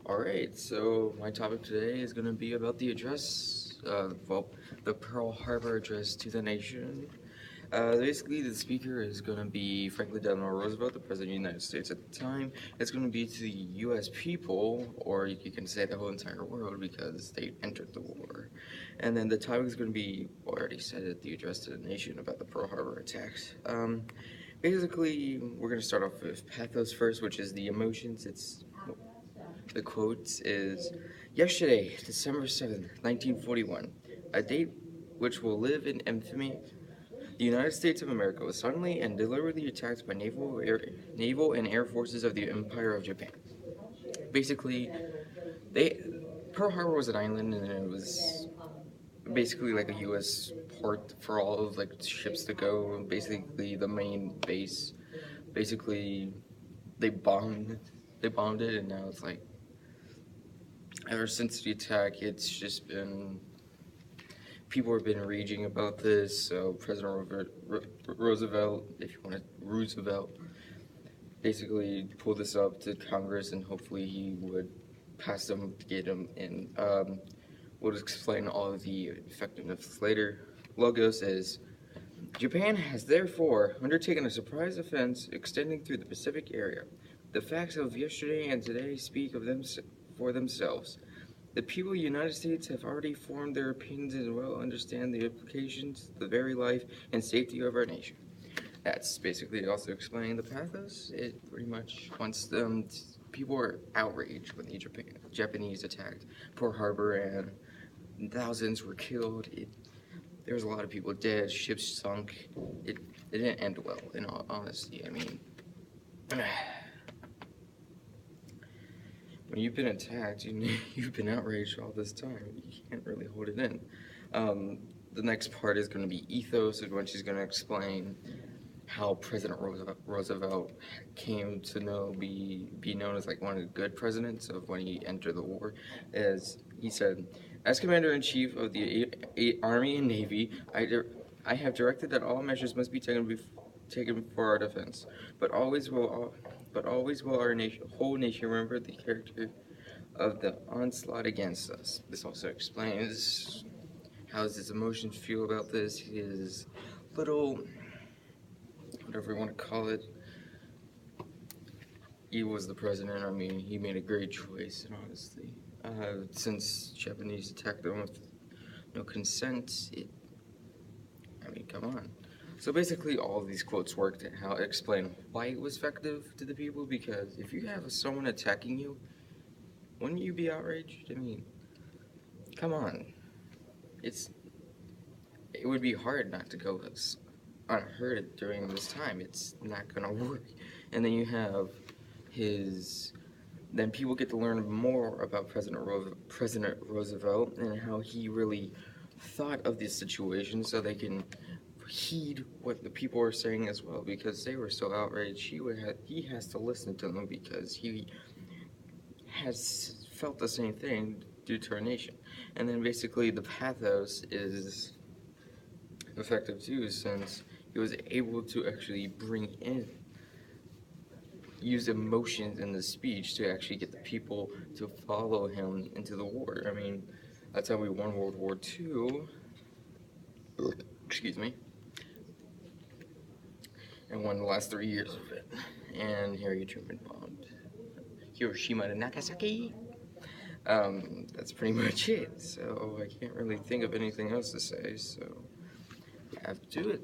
Alright, so my topic today is going to be about the address, the Pearl Harbor Address to the nation. Basically, the speaker is going to be Franklin Delano Roosevelt, the President of the United States at the time. It's going to be to the U.S. people, or you can say the whole entire world, because they entered the war. And then the topic is going to be, already said it, the address to the nation about the Pearl Harbor attacks. Basically, we're going to start off with pathos first, which is the emotions. The quote is, "Yesterday, December 7th, 1941, a date which will live in infamy, the United States of America was suddenly and deliberately attacked by naval and air forces of the Empire of Japan." Basically, they Pearl Harbor was an island, and it was basically like a U.S. port for all of like ships to go. Basically, the main base. Basically, they bombed. They bombed it, and now it's like ever since the attack, it's just been people have been raging about this. So President Roosevelt, if you want to, Roosevelt, basically pulled this up to Congress, and hopefully he would pass them to get them in. We'll explain all of the effectiveness later. Logos is, "Japan has therefore undertaken a surprise offense extending through the Pacific area. The facts of yesterday and today speak of them for themselves. The people of the United States have already formed their opinions and well understand the implications to the very life and safety of our nation." That's basically also explaining the pathos. It pretty much wants them people were outraged when the Japanese attacked Pearl Harbor and thousands were killed. There was a lot of people dead, ships sunk. It didn't end well, in all honesty. I mean, when you've been attacked, you've been outraged all this time. You can't really hold it in. The next part is going to be ethos, when she's going to explain how President Roosevelt came to be known as like one of the good presidents of when he entered the war. As he said, "As Commander-in-Chief of the Army and Navy, I have directed that all measures must be taken for our defense, but always will our whole nation remember the character of the onslaught against us." This also explains how his emotions feel about this, his little, whatever you want to call it. He was the president. I mean, he made a great choice, and honestly, since Japanese attacked them with no consent, I mean, come on. So basically, all of these quotes worked and how explain why it was effective to the people. Because if you have someone attacking you, wouldn't you be outraged? I mean, come on. It would be hard not to go unheard during this time. It's not gonna work. And then you have then people get to learn more about President Roosevelt and how he really thought of this situation, so they can heed what the people are saying as well, because they were so outraged. He has to listen to them because he has felt the same thing due to our nation. And then basically the pathos is effective too, since he was able to actually use emotions in the speech to actually get the people to follow him into the war. I mean, that's how we won World War II. Excuse me. And won the last 3 years of it. And Harry Truman bombed Hiroshima and Nagasaki. That's pretty much it. So I can't really think of anything else to say, so I have to do it.